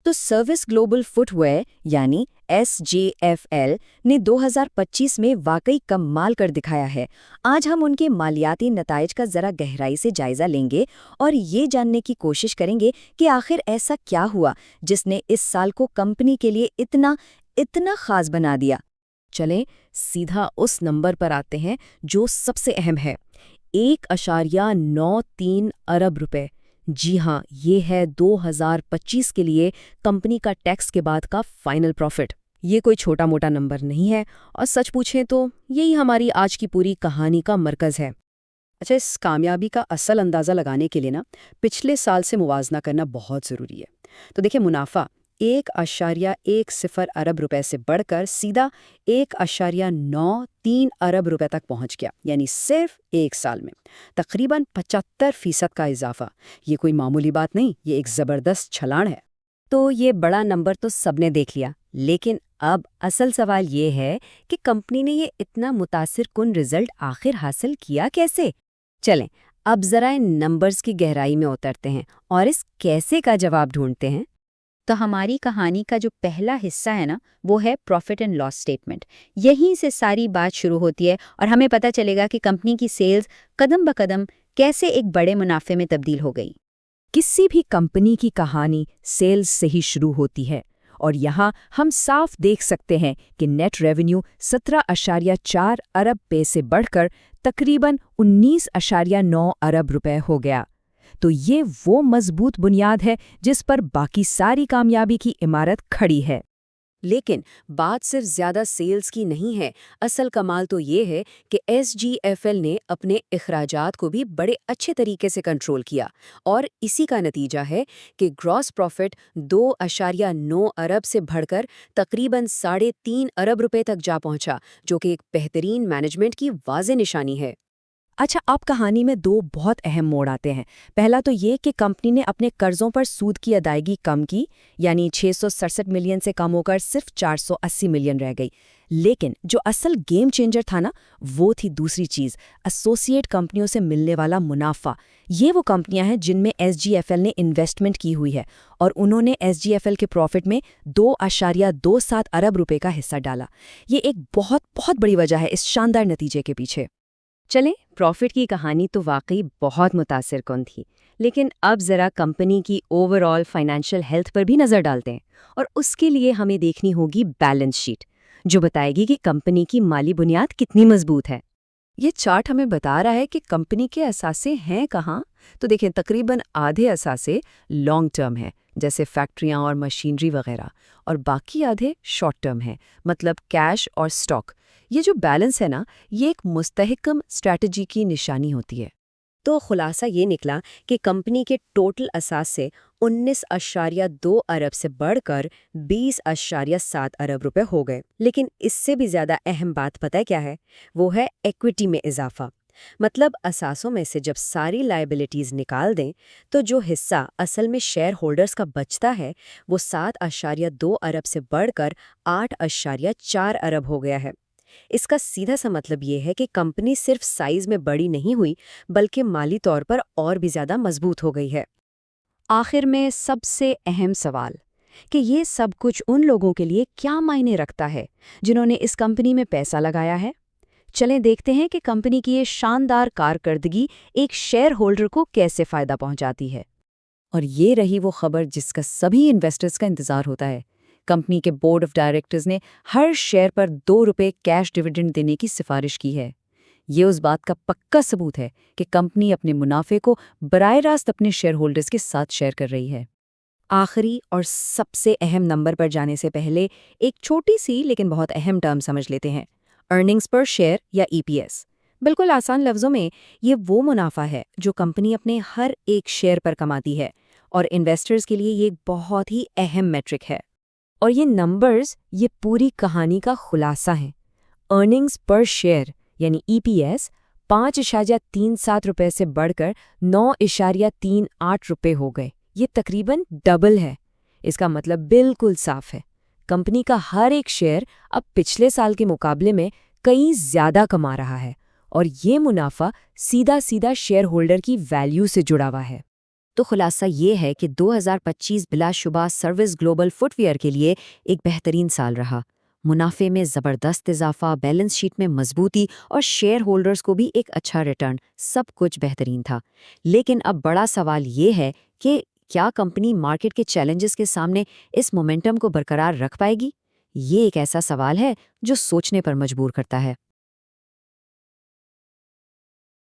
तो service global footwear यानी SGFL ने 2025 में वाकई कमाल कर दिखाया है। आज हम उनके मालियाती नताइज का जरा गहराई से जायजा लेंगे और ये जानने की कोशिश करेंगे कि आखिर ऐसा क्या हुआ जिसने इस साल को कंपनी के लिए इतना इतना खास बना दिया। चलें सीधा उस नंबर पर आते हैं जो सबसे अहम है, 1.93 अरब रुपए। जी हाँ, ये है 2025 के लिए कंपनी का टैक्स के बाद का फाइनल प्रॉफिट। ये कोई छोटा मोटा नंबर नहीं है और सच पूछें तो यही हमारी आज की पूरी कहानी का मरकज़ है। अच्छा, इस कामयाबी का असल अंदाज़ा लगाने के लिए ना पिछले साल से मुवाजना करना बहुत ज़रूरी है। तो देखिए, मुनाफा 1.10 अरब रुपए से बढ़कर सीधा 1.93 अरब रुपए तक पहुंच गया, यानी सिर्फ एक साल में तकरीबन 75% का इजाफा। ये कोई मामूली बात नहीं, ये एक ज़बरदस्त छलांग है। तो ये बड़ा नंबर तो सबने देख लिया, लेकिन अब असल सवाल ये है कि कंपनी ने ये इतना मुतासिरकुन रिजल्ट आखिर हासिल किया कैसे। चलें अब जरा इन नंबर्स की गहराई में उतरते हैं और इस कैसे का जवाब ढूंढते हैं। तो हमारी कहानी का जो पहला हिस्सा है ना, वो है प्रॉफिट एंड लॉस स्टेटमेंट। यहीं से सारी बात शुरू होती है और हमें पता चलेगा कि कंपनी की सेल्स कदम ब कदम कैसे एक बड़े मुनाफे में तब्दील हो गई। किसी भी कंपनी की कहानी सेल्स से ही शुरू होती है और यहाँ हम साफ देख सकते हैं कि नेट रेवेन्यू 17.4 अरब पे से बढ़कर तकरीबन 19.9 अरब रुपए हो गया। तो ये वो मजबूत बुनियाद है जिस पर बाकी सारी कामयाबी की इमारत खड़ी है। लेकिन बात सिर्फ ज़्यादा सेल्स की नहीं है। असल कमाल तो ये है कि SGFL ने अपने अखराजात को भी बड़े अच्छे तरीके से कंट्रोल किया और इसी का नतीजा है कि ग्रॉस प्रॉफिट 2.9 अरब से बढ़कर तकरीबन 3.5 अरब रुपए तक जा पहुंचा, जो कि एक बेहतरीन मैनेजमेंट की वाज़ेह निशानी है। अच्छा, अब कहानी में दो बहुत अहम मोड़ आते हैं। पहला तो ये कि कंपनी ने अपने कर्जों पर सूद की अदायगी कम की, यानी 667 मिलियन से कम होकर सिर्फ 480 मिलियन रह गई। लेकिन जो असल गेम चेंजर था ना, वो थी दूसरी चीज़, एसोसिएट कंपनियों से मिलने वाला मुनाफा। ये वो कंपनियां हैं जिनमें SGFL ने इन्वेस्टमेंट की हुई है और उन्होंने SGFL के प्रॉफिट में 2.27 अरब रुपए का हिस्सा डाला। ये एक बहुत बहुत बड़ी वजह है इस शानदार नतीजे के पीछे। चलें, प्रॉफिट की कहानी तो वाकई बहुत मुतासिरकुन थी, लेकिन अब जरा कंपनी की ओवरऑल फाइनेंशियल हेल्थ पर भी नज़र डालते हैं और उसके लिए हमें देखनी होगी बैलेंस शीट, जो बताएगी कि कंपनी की माली बुनियाद कितनी मजबूत है। ये चार्ट हमें बता रहा है कि कंपनी के असासे हैं कहाँ। तो देखें, तकरीबन आधे असासे लॉन्ग टर्म हैं, जैसे फैक्ट्रियां और मशीनरी वगैरह, और बाकी आधे शॉर्ट टर्म हैं, मतलब कैश और स्टॉक। ये जो बैलेंस है ना, ये एक मुस्तहकम स्ट्रैटेजी की निशानी होती है। तो खुलासा ये निकला कि कंपनी के टोटल असास से 19.2 अरब से बढ़कर 20.7 अरब रुपए हो गए। लेकिन इससे भी ज़्यादा अहम बात पता है क्या है? वो है इक्विटी में इजाफा। मतलब असासों में से जब सारी लायबिलिटीज़ निकाल दें तो जो हिस्सा असल में शेयर होल्डर्स का बचता है वो 7.2 अरब से बढ़कर 8.4 अरब हो गया है। इसका सीधा सा मतलब ये है कि कंपनी सिर्फ साइज में बड़ी नहीं हुई, बल्कि माली तौर पर और भी ज़्यादा मजबूत हो गई है। आखिर में सबसे अहम सवाल कि ये सब कुछ उन लोगों के लिए क्या मायने रखता है जिन्होंने इस कंपनी में पैसा लगाया है। चलें देखते हैं कि कंपनी की ये शानदार कारकर्दगी एक शेयर होल्डर को कैसे फ़ायदा पहुंचाती है। और ये रही वो खबर जिसका सभी इन्वेस्टर्स का इंतज़ार होता है। कंपनी के बोर्ड ऑफ डायरेक्टर्स ने हर शेयर पर 2 रुपये कैश डिविडेंड देने की सिफारिश की है। ये उस बात का पक्का सबूत है कि कंपनी अपने मुनाफे को बराह रास्त अपने शेयर होल्डर्स के साथ शेयर कर रही है। आखिरी और सबसे अहम नंबर पर जाने से पहले एक छोटी सी लेकिन बहुत अहम टर्म समझ लेते हैं, अर्निंग्स पर शेयर या EPS। बिल्कुल आसान लफ्ज़ों में ये वो मुनाफा है जो कंपनी अपने हर एक शेयर पर कमाती है और इन्वेस्टर्स के लिए ये एक बहुत ही अहम मैट्रिक है। और ये नंबर्स ये पूरी कहानी का खुलासा हैं। अर्निंग्स पर शेयर यानी EPS 5.37 रुपये से बढ़कर 9.38 रुपये हो गए। ये तकरीबन डबल है। इसका मतलब बिल्कुल साफ है, कंपनी का हर एक शेयर अब पिछले साल के मुकाबले में कहीं ज़्यादा कमा रहा है और ये मुनाफा सीधा सीधा शेयर होल्डर की वैल्यू से जुड़ा हुआ है। तो खुलासा ये है कि 2025 बिलाशुबा सर्विस ग्लोबल फुटवियर के लिए एक बेहतरीन साल रहा। मुनाफे में ज़बरदस्त इजाफा, बैलेंस शीट में मजबूती और शेयर होल्डर्स को भी एक अच्छा रिटर्न, सब कुछ बेहतरीन था। लेकिन अब बड़ा सवाल ये है कि क्या कंपनी मार्केट के चैलेंजेस के सामने इस मोमेंटम को बरकरार रख पाएगी? ये एक ऐसा सवाल है जो सोचने पर मजबूर करता है।